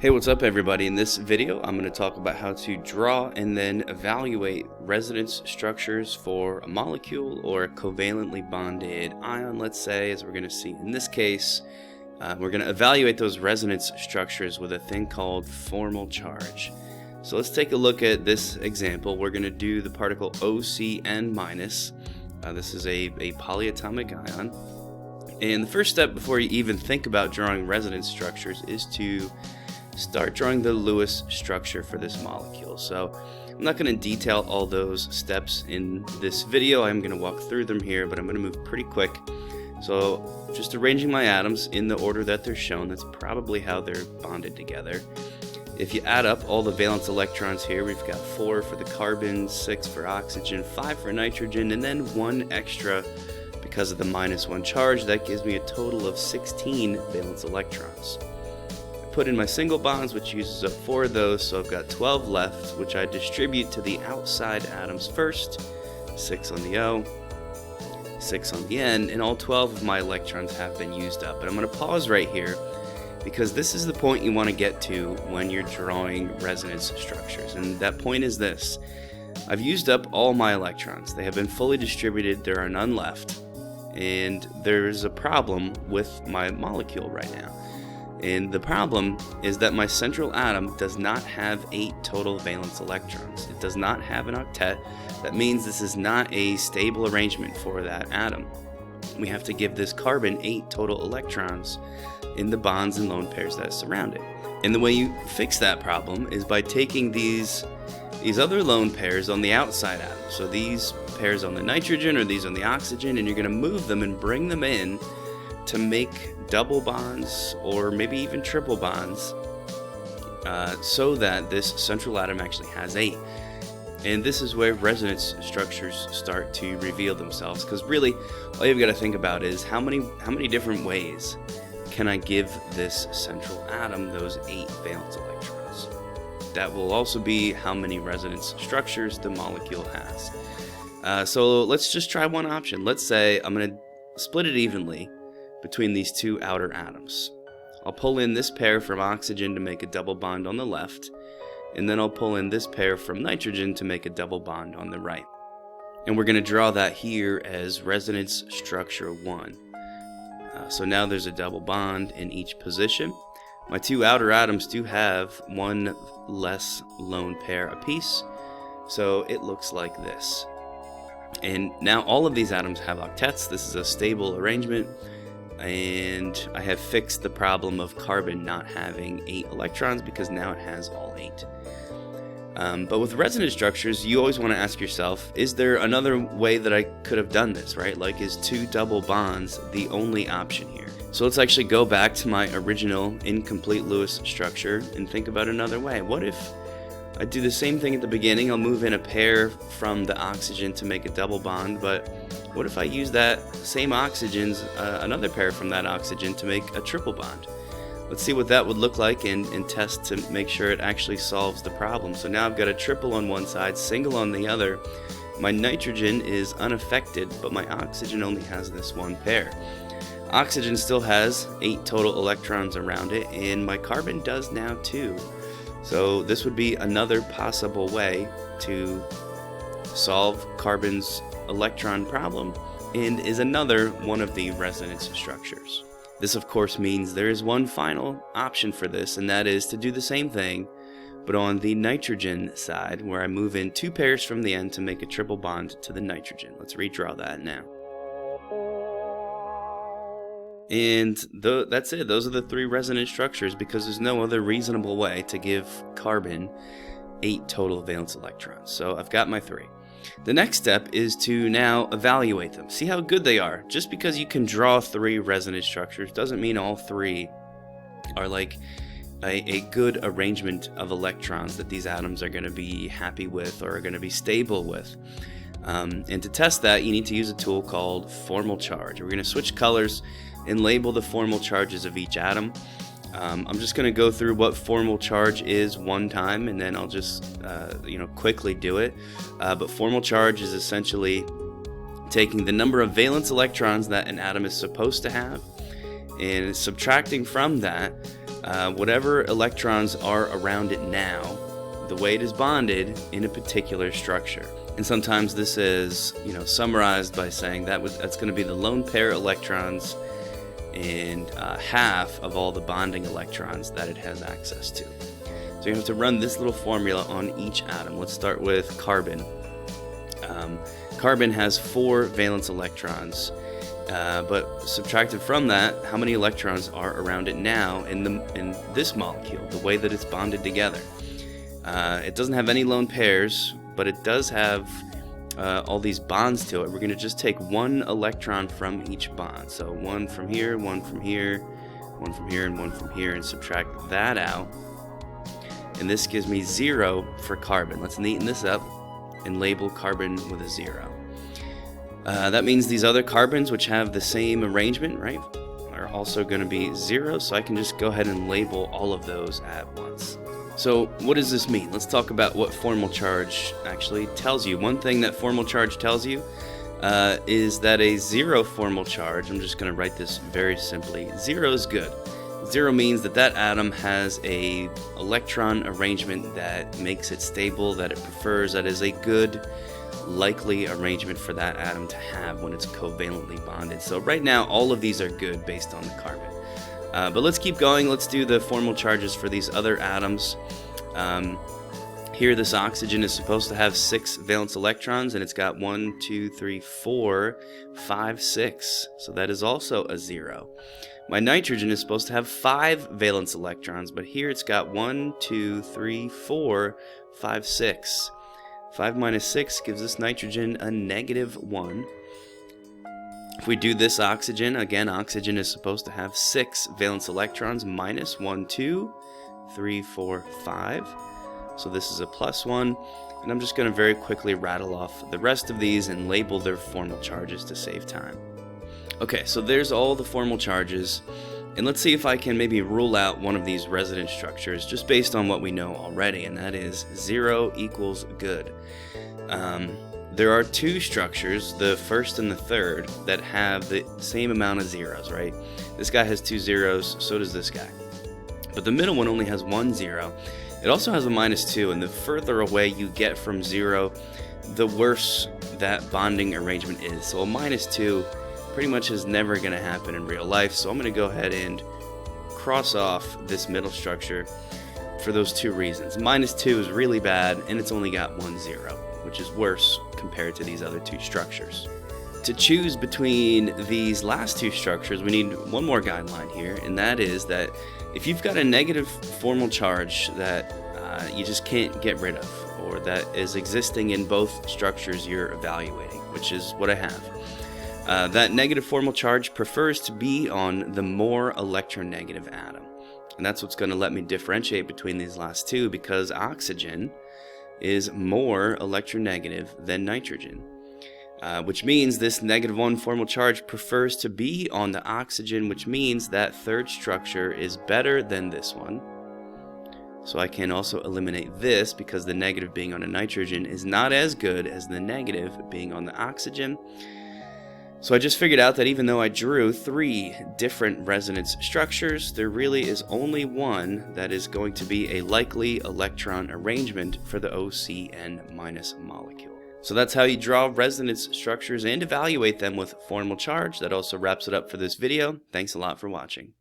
Hey, what's up everybody? In this video, I'm going to talk about how to draw and then evaluate resonance structures for a molecule or a covalently bonded ion, let's say, as we're going to see in this case. We're going to evaluate those resonance structures with a thing called formal charge. So let's take a look at this example. We're going to do the particle OCN-. This is a polyatomic ion. And the first step before you even think about drawing resonance structures is to start drawing the Lewis structure for this molecule. So I'm not going to detail all those steps in this video. I'm going to walk through them here, but I'm going to move pretty quick. So just arranging my atoms in the order that they're shown, that's probably how they're bonded together. If you add up all the valence electrons here, we've got 4 for the carbon, 6 for oxygen, 5 for nitrogen, and then 1 extra because of the -1 charge. That gives me a total of 16 valence electrons. Put in my single bonds, which uses up 4 of those, so I've got 12 left, which I distribute to the outside atoms first. 6 on the O, 6 on the N, and all 12 of my electrons have been used up. But I'm going to pause right here because this is the point you want to get to when you're drawing resonance structures, and that point is this. I've used up all my electrons. They have been fully distributed, there are none left, and there's a problem with my molecule right now. And the problem is that my central atom does not have 8 total valence electrons. It does not have an octet. That means this is not a stable arrangement for that atom. We have to give this carbon 8 total electrons in the bonds and lone pairs that surround it. And the way you fix that problem is by taking these other lone pairs on the outside atom. So these pairs on the nitrogen or these on the oxygen, and you're going to move them and bring them in to make double bonds or maybe even triple bonds so that this central atom actually has 8. And this is where resonance structures start to reveal themselves, because really all you've got to think about is how many different ways can I give this central atom those 8 valence electrons. That will also be how many resonance structures the molecule has. So let's just try one option. Let's say I'm going to split it evenly between these 2 outer atoms. I'll pull in this pair from oxygen to make a double bond on the left, and then I'll pull in this pair from nitrogen to make a double bond on the right. And we're going to draw that here as resonance structure 1. So now there's a double bond in each position. My 2 outer atoms do have 1 less lone pair apiece, so it looks like this. And now all of these atoms have octets. This is a stable arrangement. And I have fixed the problem of carbon not having 8 electrons because now it has all 8. But with resonance structures, you always want to ask yourself, is there another way that I could have done this, right? Like, is 2 double bonds the only option here? So let's actually go back to my original incomplete Lewis structure and think about another way. What if I do the same thing at the beginning? I'll move in a pair from the oxygen to make a double bond, but what if I use that same oxygen's another pair from that oxygen to make a triple bond? Let's see what that would look like and test to make sure it actually solves the problem. So now I've got a triple on one side, single on the other. My nitrogen is unaffected, but my oxygen only has this 1 pair. Oxygen still has 8 total electrons around it, and my carbon does now too. So this would be another possible way to solve carbon's electron problem, and is another one of the resonance structures. This of course means there is one final option for this, and that is to do the same thing but on the nitrogen side, where I move in 2 pairs from the end to make a triple bond to the nitrogen. Let's redraw that now. And that's it. Those are the 3 resonance structures, because there's no other reasonable way to give carbon 8 total valence electrons. So I've got my 3. The next step is to now evaluate them. See how good they are. Just because you can draw 3 resonance structures doesn't mean all 3 are like a good arrangement of electrons that these atoms are going to be happy with or are going to be stable with. And to test that, you need to use a tool called formal charge. We're going to switch colors and label the formal charges of each atom. I'm just going to go through what formal charge is one time, and then I'll just quickly do it. But formal charge is essentially taking the number of valence electrons that an atom is supposed to have and subtracting from that whatever electrons are around it now, the way it is bonded in a particular structure. And sometimes this is, summarized by saying that's going to be the lone pair electrons and half of all the bonding electrons that it has access to. So you have to run this little formula on each atom. Let's start with carbon. Carbon has 4 valence electrons, but subtracted from that, how many electrons are around it now in this molecule, the way that it's bonded together? It doesn't have any lone pairs, but it does have all these bonds to it. We're going to just take 1 electron from each bond. So 1 from here, 1 from here, 1 from here, and 1 from here, and subtract that out. And this gives me 0 for carbon. Let's neaten this up and label carbon with a 0. That means these other carbons, which have the same arrangement, right, are also going to be 0. So I can just go ahead and label all of those at once. So what does this mean? Let's talk about what formal charge actually tells you. One thing that formal charge tells you is that a 0 formal charge, I'm just going to write this very simply, 0 is good. 0 means that atom has a electron arrangement that makes it stable, that it prefers, that is a good likely arrangement for that atom to have when it's covalently bonded. So right now all of these are good based on the carbon. But let's keep going. Let's do the formal charges for these other atoms. Here this oxygen is supposed to have 6 valence electrons, and it's got 1, 2, 3, 4, 5, 6. So that is also a 0. My nitrogen is supposed to have 5 valence electrons, but here it's got 1, 2, 3, 4, 5, 6. 5 minus 6 gives this nitrogen a -1. If we do this oxygen, again, oxygen is supposed to have 6 valence electrons, minus 1, 2, 3, 4, 5. So this is a +1. And I'm just going to very quickly rattle off the rest of these and label their formal charges to save time. Okay, so there's all the formal charges. And let's see if I can maybe rule out one of these resonance structures just based on what we know already, and that is 0 equals good. There are 2 structures, the first and the third, that have the same amount of zeros, right? This guy has 2 zeros, so does this guy. But the middle one only has 1 0. It also has a -2, and the further away you get from 0, the worse that bonding arrangement is. So a -2 pretty much is never going to happen in real life, so I'm going to go ahead and cross off this middle structure for those 2 reasons. -2 is really bad, and it's only got 1 0, which is worse compared to these other 2 structures. To choose between these last 2 structures, we need one more guideline here, and that is that if you've got a negative formal charge that you just can't get rid of, or that is existing in both structures you're evaluating, which is what I have, that negative formal charge prefers to be on the more electronegative atom. And that's what's going to let me differentiate between these last 2, because oxygen is more electronegative than nitrogen. Which means this -1 formal charge prefers to be on the oxygen, which means that third structure is better than this one. So I can also eliminate this, because the negative being on a nitrogen is not as good as the negative being on the oxygen. So I just figured out that even though I drew 3 different resonance structures, there really is only one that is going to be a likely electron arrangement for the OCN- molecule. So that's how you draw resonance structures and evaluate them with formal charge. That also wraps it up for this video. Thanks a lot for watching.